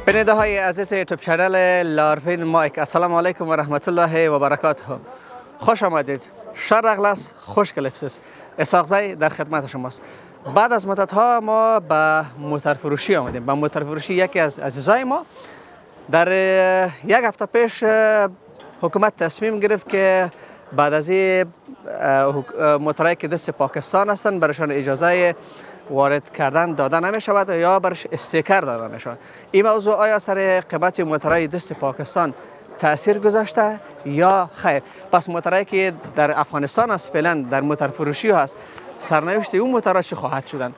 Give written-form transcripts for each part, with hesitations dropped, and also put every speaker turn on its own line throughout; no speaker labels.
بیننده های عزیز یوتیوب چنل لارفین مایک، السلام علیکم و رحمت الله و برکاته. خوش آمدید. شهر اغلس خوش کلیپس اسحاق زی در خدمت شماست. بعد از مدت ها ما به موتر فروشی آمدیم. به موتر فروشی یکی از عزیزای ما در یک هفته پیش حکومت تصمیم گرفت که بعد از این موترهایی که دست پاکستان هستند برایشان اجازه وارد کردن داده نمی شود یا برش استیکر داده می شود. این موضوع آیا سر قیمت موترهای دست پاکستان تاثیر گذاشته یا خیر؟ پس موترهایی که در افغانستان است فعلا در موتر فروشی هست، سرنوشت اون موترها چه خواهد شدن؟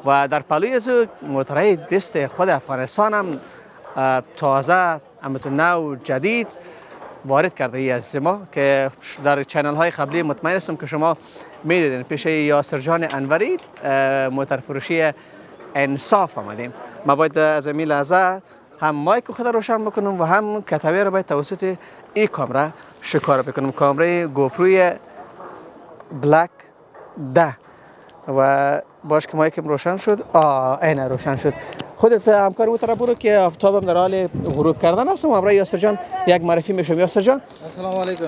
و در پلوی از موترهای دست خود افغانستان هم تازه نو جدید وارد کرده ای از ما که در چنل های قبلی مطمئن هستم که شما میدیدین. پیش یاسر جان انوری موتر فروشی انصاف آمدیم. ما باید از این لحظه هم مایک خود روشن بکنم و هم کتابی رو باید توسط این کامera شکار بکنم، کامرای گوپروی بلک 10 و باش که مایکم روشن شد. این روشن شد. خودت همکار موتر برو که آفتابم در حال غروب کردن است. و برای یاسر جان یک معرفی میشم. یاسر جان
السلام علیکم.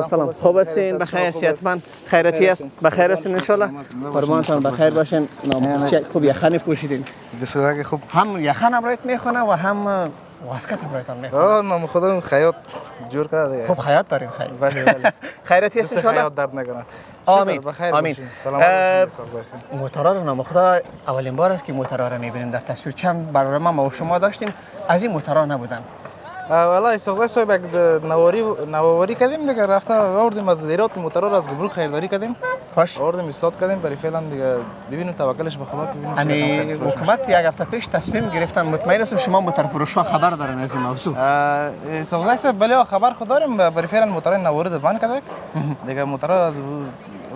سلام. خوب هستین؟ بخیر؟ صحتمند؟ خیراتی است؟ بخیر هستین ان شاء الله؟ فرمانتان بخیر باشین. خوب یخنی پوشیدین؟
بسیار خوب.
هم یخن هم رایت میخونه و هم واسکت هم رایتان میخونه.
نام خودم خیاط جور کرده.
خوب خیاط دارین خیر.
بله.
خیراتی است ان شاء الله؟
خیاط درد نکنه.
آمین.
آمین. سلام علیکم.
موترها رو نام خدا اولین بار است که موترها رو میبینیم در تصویر. چند برنامه ما و شما داشتیم از این موترها نبودن.
والله سوزای صاحب یک نواری کردیم دیگه، رفتم آوردیم از ایراد موترها رو از گمرک خریداری کردیم.
خوش
آوردیم استاد کردیم برای فعلا دیگه ببینیم توکلش به خدا که
ببینیم. حکومت یک هفته پیش تصمیم گرفتن، مطمئن هستم شما موتر فروشا خبر دارن از این موضوع.
سوزای صاحب بله خبر خود داریم. برای فعلا موترهای نواری بند کرده دیگه. موترها از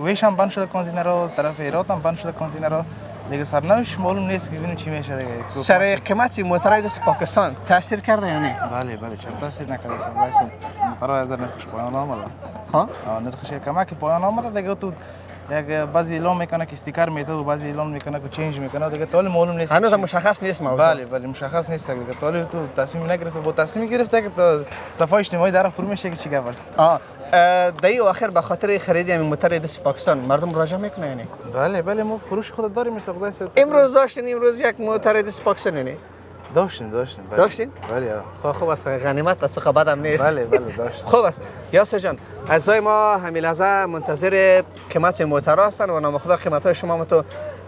ویش هم بند شده، کانتینرها طرف ایراد هم بند شده، کانتینرها دیگه سرنوشت معلوم نیست که ببینیم چی میشه دیگه.
سر قیمت موترهای دست پاکستان تاثیر کرده یا نه؟
بله چرا تاثیر نکرده. سوزای موترها از نرخش پایان آمده.
ها
نرخش کمک پایان آمده دیگه. تو یک بعضی اعلام میکنه که استیکر میده و بعضی اعلام میکنه که چنج میکنه دیگه. تا معلوم نیست،
هنوز مشخص نیست موضوع.
بله مشخص نیست دیگه. تا تو تصمیم نگرفته، با تصمیم گرفته که تا صفحه اجتماعی در پر میشه که چی گپ است.
دایی آخر به خاطر خرید همین موتر دست پاکستان مردم مراجعه میکنه یعنی؟
بله ما فروش خود داریم. سوزای صاحب
امروز داشتین یک موتر دست پاکستان یعنی؟
داشتین؟ بله.
خوب است، غنیمت است، خبر هم نیست.
بله داشتین.
خوب است. یاسر جان عزیزای ما همین لحظه منتظر قیمت موتر هستن و نام خدا قیمت های شما تو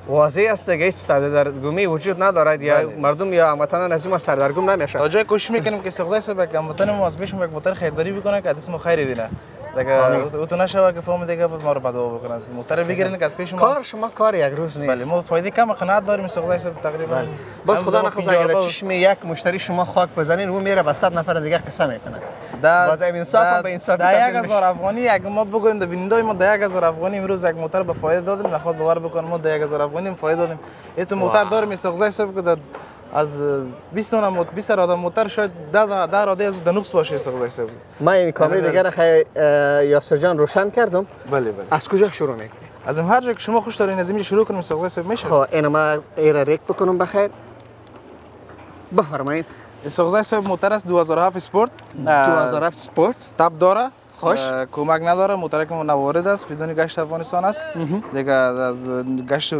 واضح است دیگه، هیچ سردرگمی وجود ندارد. یا مردم یا هموطنان از این سردرگم نمیشن.
تا جای کوشش میکنیم که سوزای صاحب که هموطن ما از بیشم یک موتر خریداری بکنه که دست ما خیر بینه دیگه. تو نشوه که فهم دیگه ما رو بدو بکنه. موتر بگیرین که از پیش ما
کار شما کار یک روز نیست.
بله ما فایده کم قناعت داریم سوزای صاحب تقریبا.
باز خدا نخواسته اگه چشم یک مشتری شما خاک بزنین اون میره به 100 نفر دیگه قصه میکنه. باز انصاف به انصاف.
1000 افغانی اگه ما بگویم ده بیننده ما 1000 افغانی امروز یک موتر به فایده دادیم، نخواد باور بکنه ما 1000 افغانی فایده دادیم. تو موتر داریم سوزای صاحب که از 20 راده موتر شاید 10 راده از نقص باشه سوزای صاحب.
من این کامل دیگه را یاسر جان روشن کردم.
بله
از کجا شروع میکنی؟
از هر جا که شما خوش دارین از اینجا شروع کنیم سوزای صاحب میشه.
خب اینو ما ایرا ریک بکنم بخیر. بفرمایید.
سوزای صاحب موتر است 2007 اسپورت.
2007 اسپورت
تاپ داره.
خوش
کمک نداره. موتر که نوارد است، بدون گشت افغانستان است دیگه. از گشت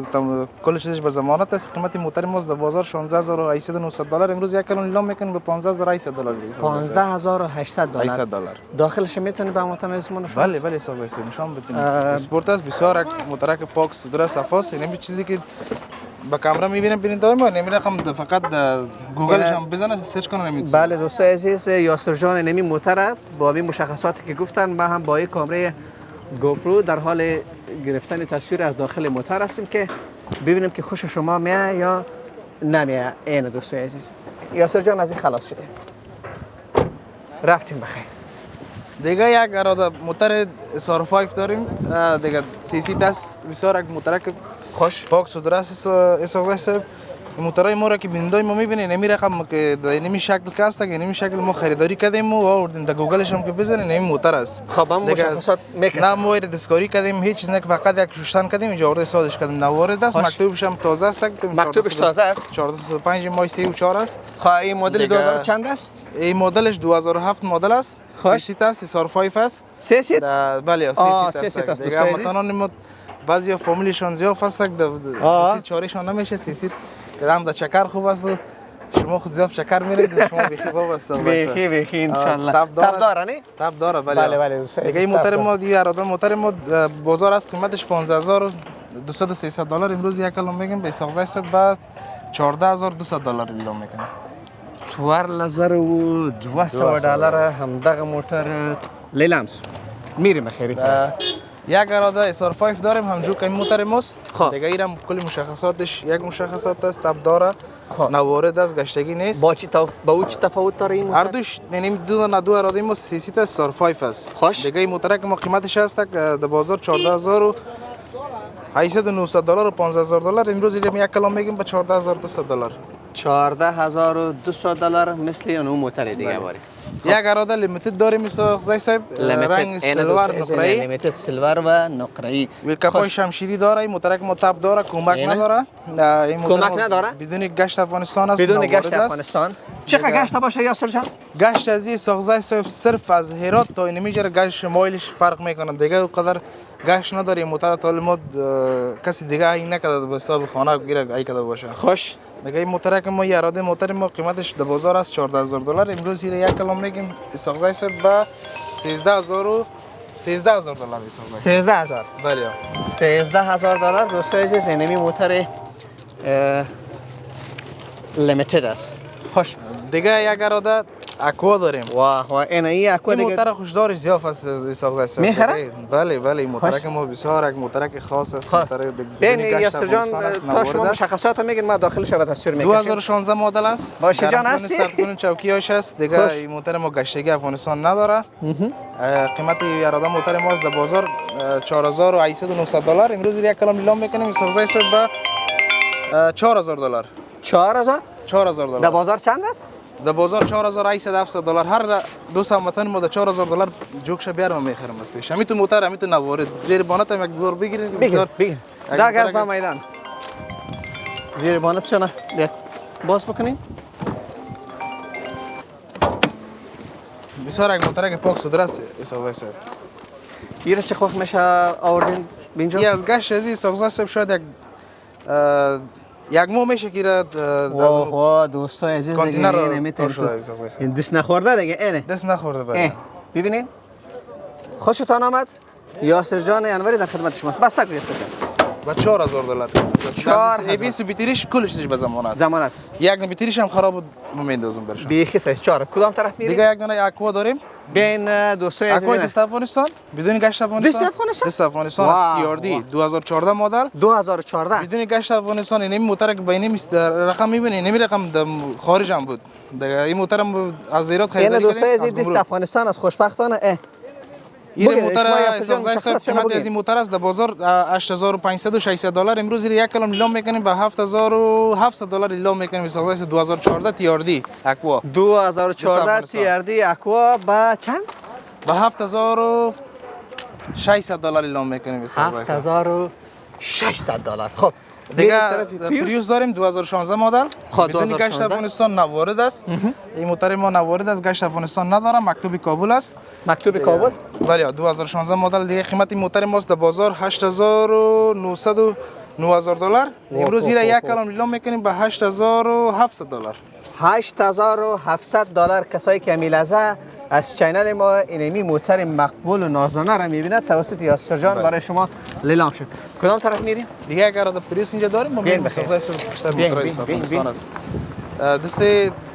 کل چیزش به ضمانت است. قیمت موتر ما در بازار 16800 دلار امروز یک کلون اعلام میکنیم به 15800 دلار.
15800 دلار. داخلش میتونه به هموطن اسمون نشون؟
بله سوزای صاحب نشون بدیم. اسپورت است، بسیار موتر که پاک سودره صفاست. این چیزی که با کامera میبینیم ببینید ما نمیرم فقط گوگلش هم بزنه سرچ کنه نمیتونه.
بله دوستان عزیز، یاسر جان نمی موتر با این مشخصاتی که گفتن ما هم با این کامرای گوپرو در حال گرفتن تصویر از داخل موتر هستیم که ببینیم که خوش شما میاد یا نمیاد. این دوستان عزیز یاسر جان از این خلاص شده، رفتیم بخیر.
دیگه یک اراده موتر SR5 داریم دیگه. سی تست بسیار یک موتر که
خوش
پاک سودره است. سوزای صاحب این موتورای ما را که بینندای ما میبینین این رقم که در این شکل که هست که این شکل ما خریداری کردیم و آوردیم در گوگلش هم که بزنین این موتور است.
خب هم مشخصات میکنه.
نه ما دستکاری کردیم هیچ چیز نه که فقط یک شوشتن کردیم اینجا آورده سادش کردیم نوارد است. مکتوبش هم تازه است.
مکتوبش تازه است.
1405 مای 34 است.
خب این مدل 2000 چند است؟
این مدلش 2007 مدل است. 3 سیت است. SR5 است.
3 سیت؟
بله 3 سیت است. دیگه متانان بعضی فامیلیشون زیاد هست که سیت چارشون نمیشه 3 سیت رام در چکر خوب است. شما خود زیاد چکر میرید شما بیخی خوب است.
بیخی ان شاء الله. تاب داره نه؟
تاب داره بله. دیگه این موتور ما دیگه اراده موتور ما بازار است قیمتش 15200 300 دلار امروز یک کلم میگم به سازای صبح بعد 14200 دلار اعلام میکنه.
4200 دلار هم دغه موتور لیلامس میریم خرید.
یک اراده SR5 داریم همجور که این موتور ماست. دیگه ایرم کلی مشخصاتش یک مشخصات است تاب داره. نوارد است گشتگی نیست.
با چی تفاوت داره این موتور؟
هر دوش یعنی دو اراده ما 3 سیت SR5 است. دیگه این موتور که ما قیمتش هست در بازار 14800 دلار و 15000 دلار امروز اینم یک کلام میگیم به 14200 دلار.
14200 دلار مثل اون موتور دیگه باری.
یک اراده لیمیتد داریم مثل زای صاحب رنگ سیلور نقره‌ای
لیمیتد سیلور و نقره‌ای
ویلکاپای شمشیری داره این موتور که متاب داره کمک نداره این
کمک نداره
بدون گشت افغانستان است
بدون گشت افغانستان چقدر گشت باشه یاسر جان
گشت از این ساغزای صاحب صرف از هرات تا این میجره گشت مایلش فرق میکنه دیگه اونقدر گشت نداره موتور تا ما کسی دیگه این نکرده به حساب خانه گیره ای کرده باشه
خوش
دیگه این موتور که ما اراده موتور ما قیمتش در بازار است 14000 دلار امروز یک کلام میگیم ساغزای صاحب با 13000 دلار
13000
بله
13000 دلار دوستای عزیز اینمی موتور لیمیتد است خوش
دیگه یک اراده اکوا داریم
واه این اکوا دیگه
موتور خوشدار زیاف است ساغزای صاحب
میخره
بله این موتور که ما بسیار یک موتور که خاص است موتور
بین یاسر جان تا شما مشخصات میگین ما داخلش رو تصویر میکنم
2016 مدل است
باشه جان هستی
سرکون چوکیاش است دیگه این موتور ما گشتگی افغانستان نداره قیمت اراده موتور ما در بازار 4800 دلار امروز یک کلام اعلام میکنیم ساغزای صاحب با 4000 دلار
4000
دلار
در بازار چند است
در بازار 4800 دلار هر دو سامتن ما در 4000 دلار جوکش بیارم میخرم بس پیش همیتون موتور همیتون نوارد زیر بانت هم یک بار بگیرید
بسیار دا گاز میدان زیر بانت شنا باز بکنین
بسیار یک موتور که پاک سودر است ساغزای صاحب
ایره چه وقت میشه آوردین بینجا
این از گشت از این ساغزای صاحب شاید یک ماه میشه که
واه دوستای عزیز دیگه این دست نخورده دیگه اینه
دست نخورده بله
ببینین خوشتان آمد یاسر جان انوری در خدمت شماست بسته کنید یاسر جان
با 4000 دلار 4000 ای بی سی بیتریش کلش به ضمانت یک بیتریش هم خراب بود میندازم برش
بیخی سایز 4 کدام طرف میری
دیگه یک دونه اکوا داریم
بین دوستای عزیز
اکوا دست افغانستان بدون گشت افغانستان دست افغانستان است تی آر دی 2014 مدل
2014
بدون گشت افغانستان این موتور که بین است رقم میبینید این رقم خارج هم بود دیگه این موتور از ایران خریداری
کردیم دوستای عزیز دست افغانستان از خوشبختانه
این موتور ساغزای صاحب قیمت از این موتور است در بازار 8500 و 600 دلار امروز یک کلام اعلام میکنیم به 7700 دلار اعلام میکنیم ساغزای صاحب 2014 تی آر دی اکوا
2014 تی آر دی اکوا با چند
به 7600 دلار اعلام میکنیم ساغزای صاحب
7600 دلار خب
دیگه پریوس داریم 2016 مدل بدون گشت افغانستان نوارد است این موتور ما نوارد است گشت افغانستان نداره مکتوب کابل است
مکتوب کابل
بله 2016 مدل دیگه قیمت این موتور ما در بازار 8900 و 9000 دلار امروز یک کلام اعلام میکنیم به 8700 دلار
8700 دلار کسایی که میلازه از چینل ما اینمی موتر مقبول و نازنانه را میبیند توسط یاسر جان برای شما لیلام شد کدام طرف میریم
دیگه اگر پریوس اینجا داریم ما میریم ساغزای صاحب بیشتر موتور افغانستان است دست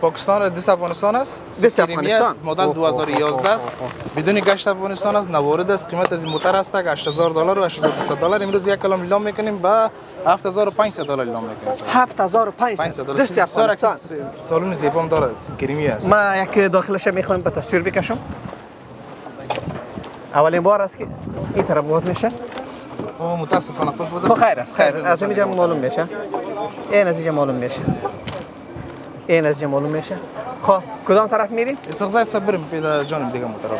پاکستان دست افغانستان است
دست افغانستان
مدل 2011 است بدون گشت افغانستان است نوارد است قیمت از این موتور است 8000 دلار و 8200 دلار امروز یک کلام اعلام میکنیم با 7500 دلار اعلام میکنیم
7500 دست افغانستان
سالون زیبام داره کریمی است
ما یک داخلش میخوام به تصویر بکشم اولین بار است که این طرف باز میشه
متاسفانه
خیر است از اینجا معلوم میشه این از اینجا معلوم میشه. این از اینجا معلوم میشه. خب کدام طرف میریم؟
سوزای سب بریم پیدا جانب دیگه موتور.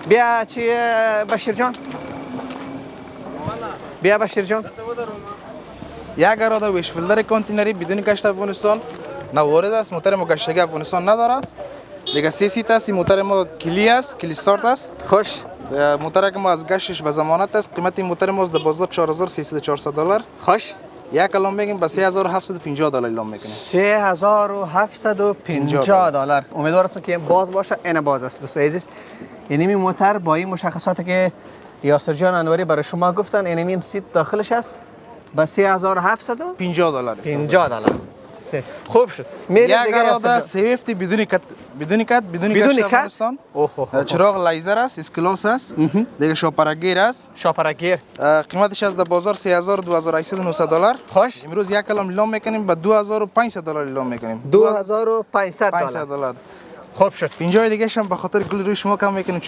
بیا چی بشیر جان؟ بیا بشیر جان.
یک اراده ویش فیلتر کانتینری بدون گشت افغانستان نوارد است. موتور ما گشتگی افغانستان نداره. دیگه 3 سیت است. موتور ما کلی است، کلی استارت است.
خوش.
موتور که ما از گشتش به ضمانت است. قیمت این موتور ما از بازار $4300.
خوش.
یک کلام میگیم به $3750 اعلام میکنیم.
$3750. امیدوارم که باز باشه. این باز است دوستان عزیز. این موتور با این مشخصاتی که یاسر جان انوری برای شما گفتن، این سیت داخلش است با $3750. خوب شد.
یک اراده سیفت بدون کت گشت افغانستان. چراغ لیزر است، اسکلاس است. دیگه شاپرگیر است.
شاپرگیر.
قیمتش از بازار $3800.
خوش.
امروز یک کلام اعلام میکنیم به $2500 اعلام میکنیم.
$2500. خوب شد.
50 دیگه شم به خاطر کل روی شما کم میکنیم $4500.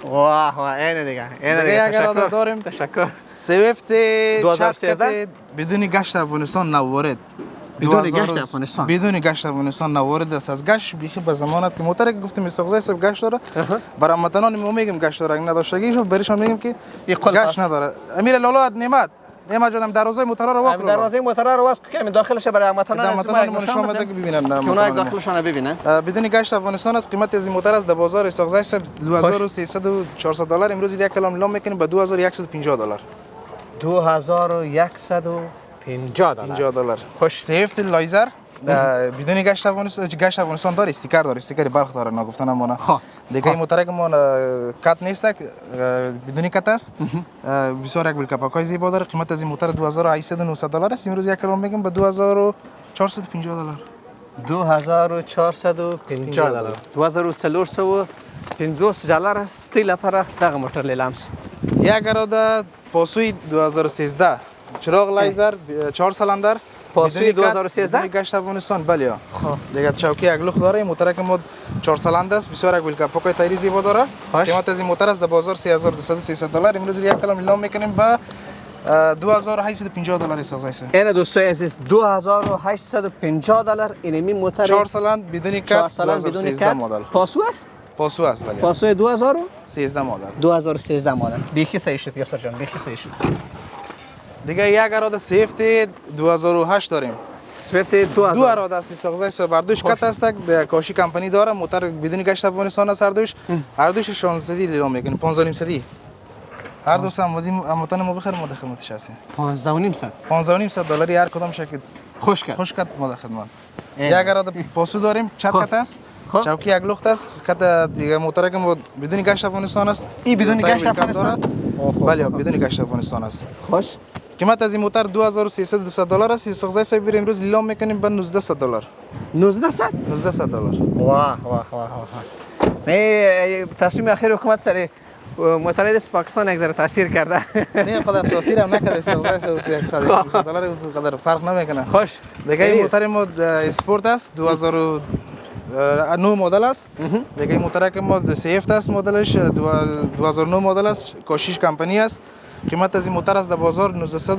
واه واه این دیگه.
اگر اراده داریم
تشکر.
سویفت
2013
بدون گشت افغانستان نوارد.
بدون گشت افغانستان.
بدون گشت افغانستان نوارد است. از گشت بیخی به ضمانت که موتور که گفتیم سوزای سب گشت داره. برای هموطنان ما میگیم گشت داره. نداشتگیش برایشان میگیم که گشت نداره. امیر لالا نعمت جانم دروازه موتور رو واکن.
دروازه موتور رو واکن که داخلش برای هموطنان
نشون بده که ببینن.
که اونها داخلشون ببینن.
بدون گشت افغانستان است. قیمت از این موتور از بازار سوزای سب $2300 امروز یک کلام اعلام میکنیم به $2150.
$2150.
خوش. سیفت لایزر بدون گشت افغانستان داره. استیکر داره. استیکر بلخ داره. نگفتن امونه. دیگه این موتور که ما کات نیست، بدون کات است. بسیار یک بالکاپاکای زیبا داره. قیمت از این موتور $2800 است. امروز یک کلام میگیم به $2450.
$2450. $2450 استیل پر دغه موتور لیلامس.
یک اراده پاسوی 2013 چراغ لیزر 4 سلندر
پاسوی 2013
گشت افغانستان. بله. خب دیگه چوکی یک لوخ داره. موتور که ما 4 سلندر است. بسیار یک بالکاپاکای تایری زیبا داره. قیمت از این موتور از بازار $3200. امروز یک کلام اعلام میکنیم به $2850 سازای است.
این دوستای عزیز $2850 اینمی موتور
4 سلندر بدون کات 2013 مدل.
پاسو است؟
پاسو است. بله.
پاسو
2013 مدل.
2013 مدل. بیخی صحیح شد یاسر جان. بیخی صحیح شد.
دیگه یک اراده سیفت 2008 داریم.
سویفت
دو اراده است. سازای بردوش کات است. کاشی کمپانی داره. موتور بدون گشت افغانستان است. هر دوش 16 اعلام میکنیم. 15 سدی. هر دو سم هموطن ما بخیر ما در خدمتش هستیم. $15,500 هر کدام شکل خوش کات ما در خدمت. یک اراده پاسو داریم. چت کات است. چوکی یک لخت است. کات دیگه موتور که ما بدون گشت افغانستان است.
این بدون گشت افغانستان؟
بله بدون گشت افغانستان است.
خوش.
قیمت از این موتور $2300 است. سوزای صاحب امروز اعلام میکنیم به $1900. $1900.
واه. نه تصمیم اخیر حکومت سر موتور دست پاکستان یک ذره تاثیر کرده.
نه قدر تاثیر هم نکرده. سوزای صاحب $100 قدر فرق نمیکنه.
خوش.
دیگه این موتور ما اسپورت است. 2009 مدل است. دیگه این موتور که ما سیفت است. مدلش 2009 مدل است. کاشیش کمپانی است. قیمت از این موتور از بازار $900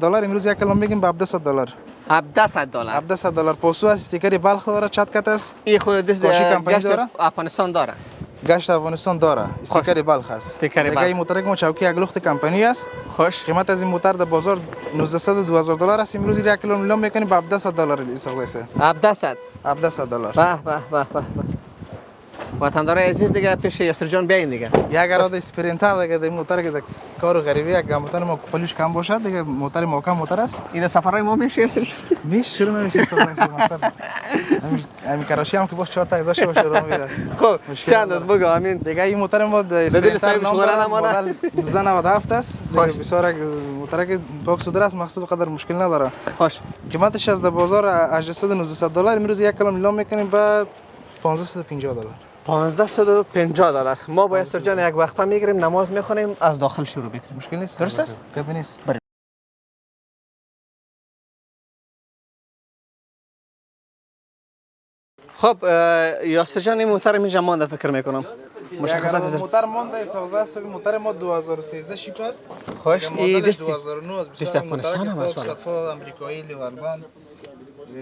امروز یک کلام میگیم به $700. $700. پاسو است. استیکر بلخ داره. چت کات است.
این خود دست
کمپانی داره.
افغانستان داره.
گشت افغانستان داره. استیکر بلخ است. دیگه این موتور که ما چوکی یک لخت کمپانی است.
خوش.
قیمت از این موتور در بازار $900 است. امروز یک کلام اعلام میکنیم به $700. سازای است. $700.
به. وطندار عزیز دیگه پیش یاسر جان بیاین دیگه.
یک اراده اسپرینتر دیگه این موتور که کار غریبی یک موتور ما پولیش کم باشه دیگه موتور محکم موتور است.
این سفرهای ما میشه یاسر جان.
میشه چرا نمیشه مثلا همین کراشی هم که باش 4 تا داشته باشه راه میره.
خب چند از بگو همین
دیگه این موتور ما اسپرینتر نام داره. مدل 1997 است. بسیار موتور که پاک صدر است. مقصد قدر مشکل نداره.
خوش.
قیمتش از بازار $800 امروز یک کلام اعلام میکنیم به $1550.
$1550. ما با یاسر جان یک وقفه میگیریم نماز میخونیم از داخل شروع میکنیم.
مشکل نیست.
درست است؟
گپ نیست.
خب یاسر جان این موتر اینجا مانده فکر میکنم. مشخصات از
موتر مونده سازه سوی موتر ما 2013 شیپ است.
خوش ای دست
2009 است.
دست افغانستان هم است والا.
صفر آمریکایی لیوالبان.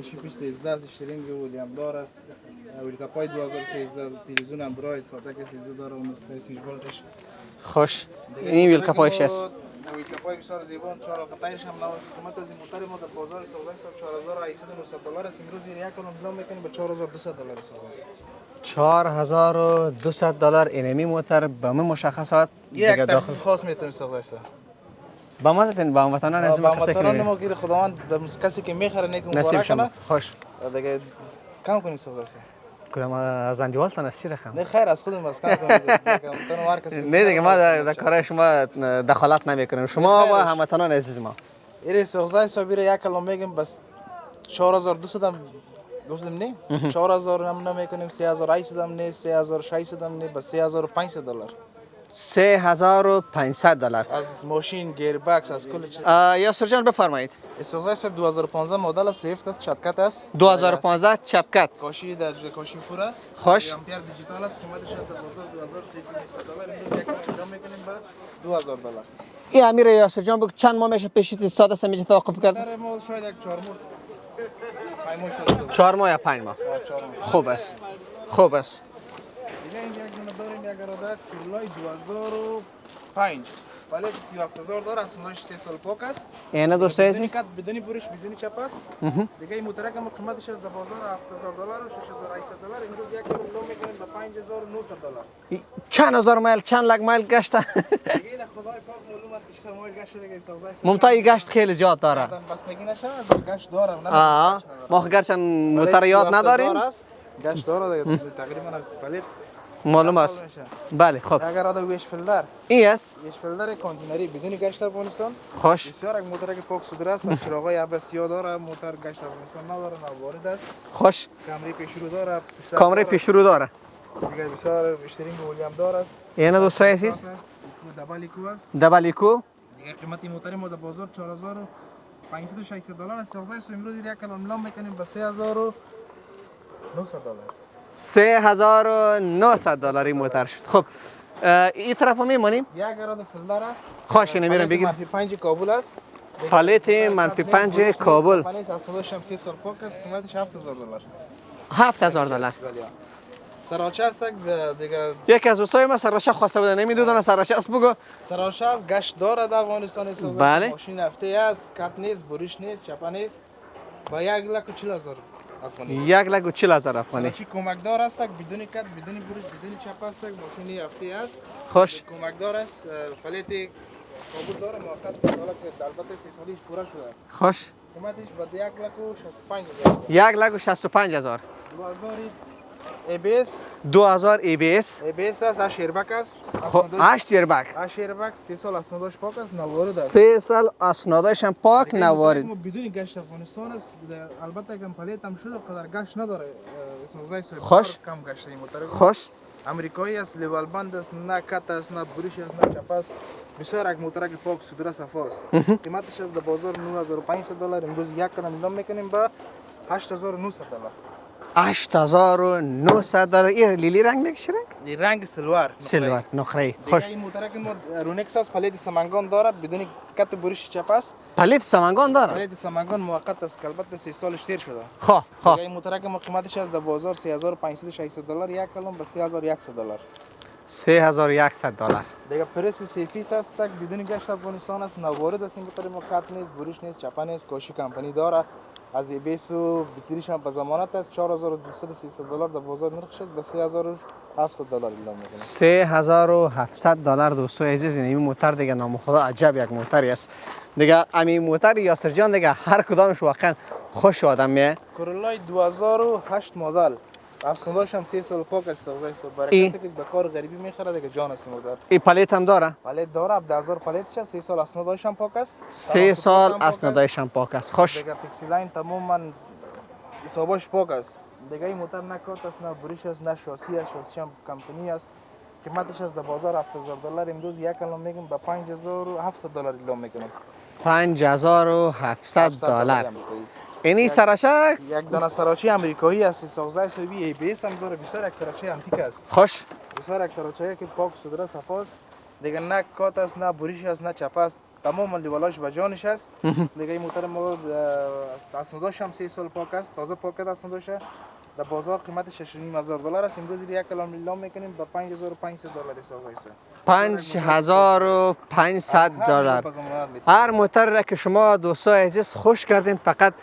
شیپش 13 است، استرینگ ویلیام دار است. امریکا پای 2013 تلویزیون اندروید ساعت که 13 داره و 96 ولتش.
خوش این ویل کپایش است.
ویل کپای بسیار زیبا 4 قطعش هم نواز قیمت از این موتر ما در بازار سودا است 4800 دلار است. امروز یک کلم بلام میکنیم به 4200 دلار سودا است.
4200 دلار اینمی موتر به من مشخصات
یک داخل خاص میتونیم سودا است.
با ما دادن با وطنان از ما کسی
که ما گیر خداوند کسی که میخره نیک مبارک کنه.
خوش
دیگه کم کنیم سودا است.
کدام از اندیوال تن است چی رقم؟
نه خیر از خودم از کم کنیم.
نه دیگه ما در کار شما دخالت نمیکنیم. شما و هموطنان عزیز ما.
این سودا صابیر یک کلم میگیم بس 4200 هم گفتم نه 4000 هم نمیکنیم 3800 هم نه 3600 هم نه بس 3500 دلار
3500 دلار
از ماشین گیر باکس از کل چیز.
یاسر جان بفرمایید.
استوزای سب 2015 مدل سیفت است چپکت است
2015 چپکت
کاشی در کاشی فور است
خوش
امپیر دیجیتال است قیمتش از بازار 2300 دلار امروز یک کم میکنیم با 2000 دلار.
این امیر یاسر جان بگو چند ماه میشه پیش ساده سمیجه توقف کرد؟
در ما شاید یک 4 ماه 5 ماه شده
4 ماه یا 5 ماه.
4 ماه
خوب است خوب است.
دیگه اینجا یک دونه داریم یک اراده کولای 2005 ولی 37000 داره از اونش 3 سال پاک است.
اینه دوست عزیز
بدونی برش بدونی چپ است. دیگه این موتور که قیمتش از بازار 7000 دلار و 6800 دلار امروز یک کیلو میکنیم به 5900 دلار.
چند هزار مایل چند لک مایل گشته؟
دیگه این خدای پاک معلوم است که چقدر مایل گشته دیگه سازای
ممتای گشت خیلی زیاد داره.
بستگی نشه گشت داره
ما گرچه موتور یاد نداریم
گشت داره دیگه تقریبا از پلیت
معلوم است. بله خب
اگر ادا ویش فیلدر
این است
ویش فیلدر کانتینری بدون گشت افغانستان
خوش
بسیار یک موتور که پاک صدر است چراغای عباسی داره موتور گشت افغانستان نداره نه وارد است
خوش
کامری پیش رو داره
کامری پیش رو داره
دیگه بسیار استرینگ ویلیام داره است
اینه دوست عزیز
دبل ایکو است
دبل ایکو
دیگه قیمت موتور ما در بازار 4500 دلار است سازای امروز یک کلم لام میکنیم به 3900 دلار
3900 دلاری موتر شد. خب این طرف هم میمانیم
یک اراده فیلدر است
خوش نمیرم بگیر
منفی 5 کابل است
پالیت منفی 5 کابل
پالیت از خودش هم 3 سال پاک است قیمتش 7000 دلار
7000 دلار
سراچه است دیگه
یکی از دوستای ما سراچه خواسته بوده نمیدونن سراچه است بگو
سراچه است گشت داره در افغانستان
بله
ماشین هفته است کات نیست بریش نیست چپا نیست با 1,40,000 افغانی
1,40,000 افغانی
سراچه کمکدار است بدون کات بدون بریش بدون چپا است ماشین هفته است
خوش
کمکدار است پلیت کابل داره موقت حالا که البته 3 سالیش پورا شده
خوش
قیمتش به
1,65,000
2000 ABS
2000 ABS
ABS است 8 ایربگ است
8 ایربگ
8 ایربگ 3 سال اسنادش پاک است نوارد است
3 سال اسنادش هم پاک نوارد
بدون گشت افغانستان است البته که پلیت هم شده قدر گشت نداره سوزای
خوش
کم گشت این موتور
خوش
امریکایی است لیوال بند است نه کات است نه بریش است نه چپ است بسیار یک موتور که پاک صدر صفا است قیمتش از بازار 9500 دلار امروز یک کلم لام میکنیم با 8900 دلار
8900 دلار این لیلی رنگ میکشه
این رنگ سلوار
نقره خوش
این موتور که ما رونکس است پلیت سمنگان داره بدون کات بریش چپ است
پلیت سمنگان داره
پلیت سمنگان موقت است که البته 3 سالش تیر شده
خواه
این موتور که ما قیمتش از بازار 3500 دلار یک کلم به 3100 دلار
3100 دلار
دیگه پرس سیفیس است تک بدون گشت افغانستان است نوارد است این موتور ما کات نیست بریش نیست چپا نیست کوشی کمپانی داره از ایبیس و بیتریش هم به ضمانت است 4200 دلار در بازار نرخ شد به 3700 دلار اعلام میکنه
3700 دلار دوستو عزیز این موتور دیگه نام خدا عجب یک موتری است دیگه همین موتر یاسر جان دیگه هر کدامش واقعا خوش آدم میه
کرولای 2008 مدل افسونداش هم 3 سال پاک است سازای سو برای کسی که به کار غریبی میخره دیگه جان است موتور
این پلیت هم داره
پلیت داره 10000 پلیتش 3 سال اسنادش هم پاک است
3 سال اسنادش هم پاک است خوش
دیگه تکسیلاین تماما حسابش پاک است دیگه این موتور نه کارت است نه بریش است نه شاسی است شاسی هم کمپانی است قیمتش از بازار 7000 دلار امروز یک کلم میگم به 5700 دلار اعلام میکنم
5700 دلار اینی سراچه
یک دانه سراچه امریکایی است سازای سوی ای بی اس هم داره بسیار یک سراچه انتیک است
خوش
بسیار اکثر چایی که پاک و سودره صفاست دیگه نه کات است نه بریش است نه چپه است تمام لیولاش به جانش است دیگه این موتر ما اسناداش هم 3 سال پاک است تازه پاک است اسناداش در بازار قیمت $6,500 است امروز 1 کیلومتر اعلام میکنیم به $5,500 سازای است
$5,500. هر موتر را که شما دوستای عزیز خوش کردین فقط